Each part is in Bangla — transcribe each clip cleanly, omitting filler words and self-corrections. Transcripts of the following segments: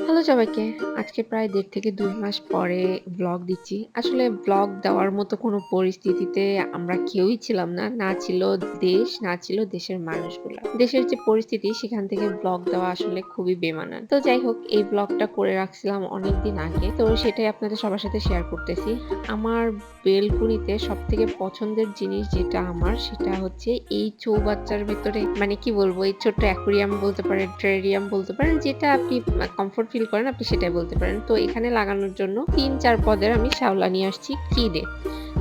হ্যালো সবাইকে। আজকে প্রায় ১.৫ থেকে ২ মাস পরে ভ্লগ দিচ্ছি। আসলে ভ্লগ দেওয়ার মতো কোনো পরিস্থিতিতে আমরা কেউই ছিলাম না। না ছিল দেশ, না ছিল দেশের মানুষগুলা। দেশের যে পরিস্থিতি সেখান থেকে ভ্লগ দেওয়া আসলে খুবই বেমানান। তো যাই হোক এই ভ্লগটা করে রাখছিলাম অনেকদিন আগে। তো সেটাই আপনাদের সবার সাথে শেয়ার করতেছি। আমার বেলকুনিতে সবথেকে পছন্দের জিনিস যেটা আমার সেটা হচ্ছে এই চৌবাচ্চার ভেতরে মানে কি বলবো এই ছোট্ট অ্যাকুরিয়াম বলতে পারেন, টেরারিয়াম বলতে পারেন যেটা আপনি কমফোর্ট ফিল করেন আপনি সেটাই বলতে পারেন। তো এখানে লাগানোর জন্য ৩-৪ পদের আমি শ্যাওলা নিয়ে আসছি কিনে।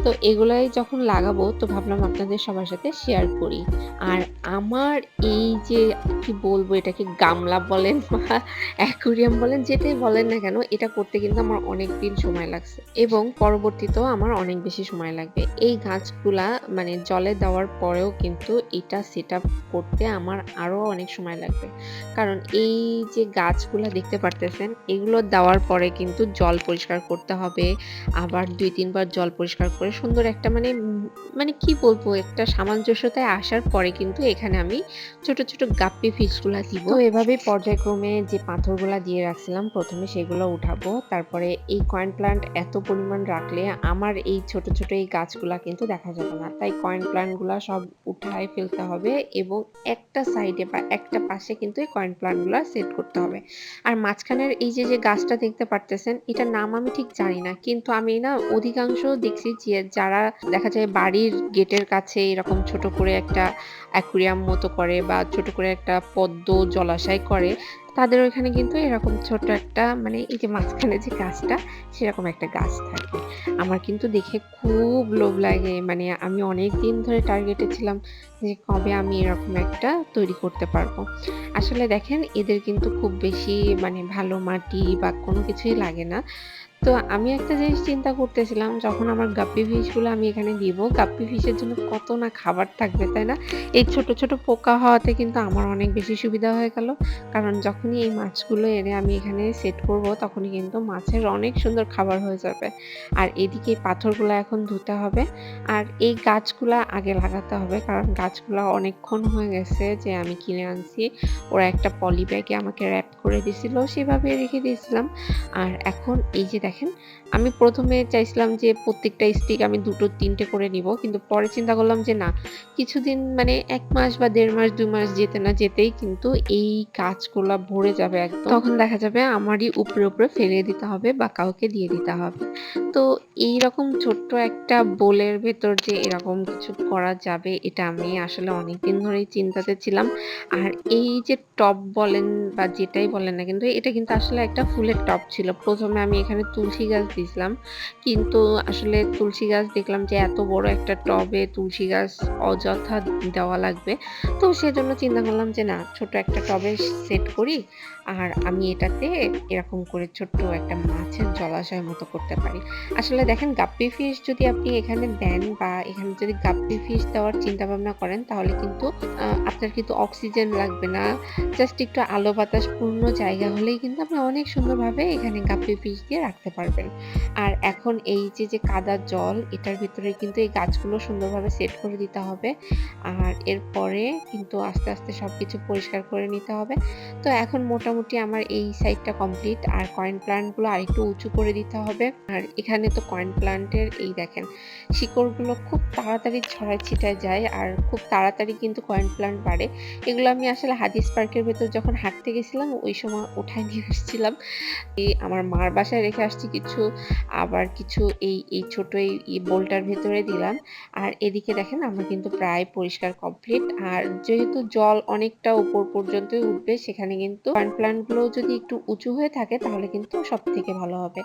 তো এগুলাই যখন লাগাবো তো ভাবলাম আপনাদের সবার সাথে শেয়ার করি। আর আমার এই যে কি বলবো এটাকে গামলা বলেন বা অ্যাকুরিয়াম বলেন যেটাই বলেন না কেন এটা করতে কিন্তু আমার অনেকদিন সময় লাগছে এবং পরবর্তীতেও আমার অনেক বেশি সময় লাগবে। এই গাছগুলা মানে জলে দেওয়ার পরেও কিন্তু এটা সেটআপ করতে আমার আরো অনেক সময় লাগবে। কারণ এই যে গাছগুলা দেখতে পারতেছেন এগুলো দেওয়ার পরে কিন্তু জল পরিষ্কার করতে হবে। আবার ২-৩ বার জল পরিষ্কার করে সুন্দর একটা মানে কি বলবো একটা সামঞ্জস্যতায় আসার পরে কিন্তু এখানে আমি ছোট, ছোট গাপ্পি ফিশগুলা দিব। তো এভাবেই পর্যায়ক্রমে যে পাথরগুলা দিয়ে রাখছিলাম ১ম এ সেগুলো উঠাবো। তারপরে এই কয়েন প্লান্ট এত পরিমাণ রাখলে আমার এই ছোট, ছোট এই গাছগুলা কিন্তু দেখা যাবে না। তাই কয়েন প্লান্ট গুলা সব উঠায় ফেলতে হবে এবং একটা সাইডে বা একটা পাশে কিন্তু এই কয়েন প্লান্ট গুলা সেট করতে হবে। আর মাঝখানের এই যে গাছটা দেখতে পারতেছেন, এটার নাম আমি ঠিক জানি না। কিন্তু আমি না অধিকাংশ দেখছি যে যারা দেখা যায় বাড়ির গেটের কাছে এরকম ছোট করে একটা অ্যাকুরিয়াম মতো করে বা ছোট করে একটা পদ্ম জলাশয় করে, তাদের ওইখানে কিন্তু এরকম ছোট একটা মানে এই যে মাঝখানে যে গাছটা, সেরকম একটা গাছ থাকে। আমার কিন্তু দেখে খুব লোভ লাগে। মানে আমি অনেকদিন ধরে টার্গেটে ছিলাম যে কবে আমি এরকম একটা তৈরি করতে পারবো। আসলে দেখেন এদের কিন্তু খুব বেশি মানে ভালো মাটি বা কোনো কিছুই লাগে না। তো আমি একটা জিনিস চিন্তা করতেছিলাম যখন আমার গাপ্পি ফিশগুলো আমি এখানে দিব, গাপ্পি ফিশের জন্য কত না খাবার থাকবে, তাই না? এই ছোট, ছোট পোকা হওয়াতে কিন্তু আমার অনেক বেশি সুবিধা হয়ে গেল। কারণ যখনই এই মাছগুলো এনে আমি এখানে সেট করব তখনই কিন্তু মাছের অনেক সুন্দর খাবার হয়ে যাবে। আর এদিকে এই পাথরগুলা এখন ধুতে হবে। আর এই গাছগুলা আগে লাগাতে হবে কারণ গাছগুলা অনেকক্ষণ হয়ে গেছে যে আমি কিনে আনছি। ওরা একটা পলি ব্যাগে আমাকে র‍্যাপ করে দিছিল, সেভাবে রেখে দিয়েছিলাম। আর এখন এই যে দেখেন, আমি ১ম এ চাইছিলাম যে প্রত্যেকটা স্টিক আমি ২ টো ৩ টে করে নিবো। কিন্তু পরে চিন্তা করলাম যে না, কিছুদিন মানে ১ মাস বা ১.৫ মাস ২ মাস যেতে না যেতেই কিন্তু এই গাছগুলা ভরে যাবে একদম। তখন দেখা যাবে আমারই উপরে, উপরে ফেলে দিতে হবে বা কাউকে দিয়ে দিতে হবে। তো এইরকম ছোট্ট একটা বোলের ভেতর যে এরকম কিছু করা যাবে এটা আমি আসলে অনেকদিন ধরেই চিন্তাতে ছিলাম। আর এই যে টব বলেন বা যেটাই বলেন না কিন্তু এটা কিন্তু আসলে একটা ফুলের টব ছিল। ১ম এ আমি এখানে তুলসী গাছ দিছিলাম। কিন্তু আসলে তুলসী গাছ দেখলাম যে এত বড় একটা টবে তুলসী গাছ অযথা দেওয়া লাগবে। তো সেজন্য চিন্তা করলাম যে না ছোট একটা টবে সেট করি। আর আমি এটাতে এরকম করে ছোট্ট একটা মাছের জলাশয় মতো করতে পারি। আসলে দেখেন গাপ্পি ফিশ যদি আপনি এখানে দেন বা এখানে যদি গাপ্পি ফিশ দেওয়ার চিন্তাভাবনা করেন তাহলে কিন্তু আপনার কিন্তু অক্সিজেন লাগবে না। জাস্ট একটু আলো বাতাস পূর্ণ জায়গা হলেই কিন্তু আপনি অনেক সুন্দরভাবে এখানে গাপ্পি ফিশ দিয়ে রাখতে পারবেন। আর এখন এই যে কাদার জল এটার ভিতরে কিন্তু এই গাছগুলো সুন্দরভাবে সেট করে দিতে হবে। আর এরপরে কিন্তু আস্তে, আস্তে সবকিছু পরিষ্কার করে নিতে হবে। তো এখন মোটামুটি আমার এই সাইডটা কমপ্লিট। আর কয়েন প্লান্ট গুলো আরেকটু উঁচু করে দিতে হবে। আর এখানে তো কয়েন প্লান্টের এই দেখেন শিকড়গুলো খুব তাড়াতাড়ি ছড়ায় ছিটায় যায় আর খুব তাড়াতাড়ি কিন্তু কয়েন প্লান্ট বাড়ে। এগুলো আমি আসলে হাদিস পার্কের ভেতর যখন হাঁটতে গেছিলাম ওই সময় উঠায় নিয়ে আসছিলাম। আমার মার বাসায় রেখে আসছি কিছু, আবার কিছু এই ছোট এই বোলটার ভেতরে দিলাম। আর এদিকে দেখেন আমার কিন্তু প্রায় পরিষ্কার কমপ্লিট। আর যেহেতু জল অনেকটা উপর পর্যন্তই উঠবে সেখানে কিন্তু কয়েন প্লান্ট গুলো যদি একটু উঁচু হয়ে থাকে তাহলে কিন্তু সবথেকে ভালো হবে।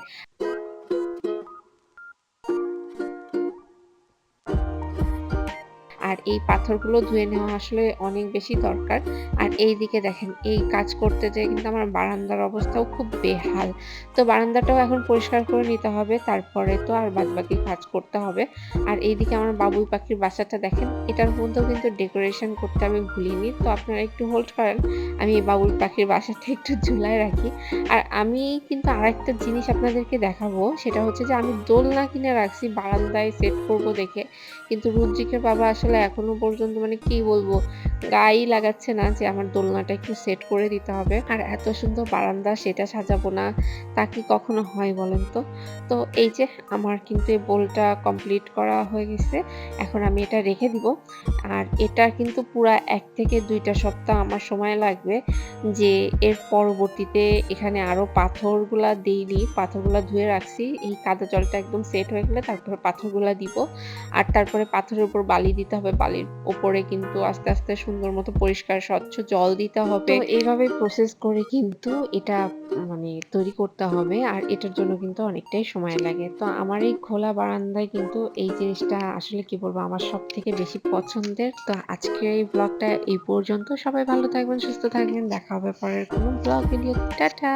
আর এই পাথরগুলো ধুয়ে নেওয়া আসলে অনেক বেশি দরকার। আর এইদিকে দেখেন এই কাজ করতে যেয়ে কিন্তু আমার বারান্দার অবস্থাও খুব বেহাল। তো বারান্দাটাও এখন পরিষ্কার করে নিতে হবে। তারপরে তো আর বাদবাকি কাজ করতে হবে। আর এইদিকে আমার বাবুই পাখির বাসাটা দেখেন, এটার মধ্যেও কিন্তু ডেকোরেশন করতে আমি ভুলিনি। তো আপনারা একটু হোল্ড করেন। আমি এই বাবুই পাখির বাসাটা একটু ঝুলায় রাখি। আর আমি কিন্তু আরেকটা জিনিস আপনাদেরকে দেখাবো। সেটা হচ্ছে যে আমি দোলনা কিনে রাখছি বারান্দায় সেট করব দেখে। কিন্তু রুদ্রিকের বাবা আসলে এখনো পর্যন্ত মানে কি বলবো গায়েই লাগাচ্ছে না যে আমার দোলনাটা একটু সেট করে দিতে হবে। আর এত সুন্দর বারান্দা সেটা সাজাবো না, তা কি কখনো হয় বলেন তো? তো এই যে আমার কিন্তু এই বোলটা কমপ্লিট করা হয়ে গেছে। এখন আমি এটা রেখে দিব। আর এটা কিন্তু পুরা ১ থেকে ২ টা সপ্তাহ আমার সময় লাগবে যে এর পরবর্তীতে এখানে আরো পাথরগুলা দেইনি। পাথরগুলা ধুয়ে রাখছি। এই কাদা জলটা একদম সেট হয়ে গেলে তারপরে পাথরগুলা দিব। আর তারপরে পাথরের উপর বালি দিতে হবে। বালির উপরে কিন্তু আস্তে, আস্তে সুন্দর মতো পরিষ্কার স্বচ্ছ জল দিতে হবে। তো এইভাবে প্রসেস করে কিন্তু এটা মানে তৈরি করতে হবে। আর এটার জন্য কিন্তু অনেকটাই সময় লাগে। তো আমার এই খোলা বারান্দায় কিন্তু এই জিনিসটা আসলে কি বলবো আমার সবথেকে বেশি পছন্দের। তো আজকের এই ব্লগটা এই পর্যন্ত। সবাই ভালো থাকবেন, সুস্থ থাকবেন। দেখা হবে পরের কোনো ব্লগ ভিডিও। টাটা।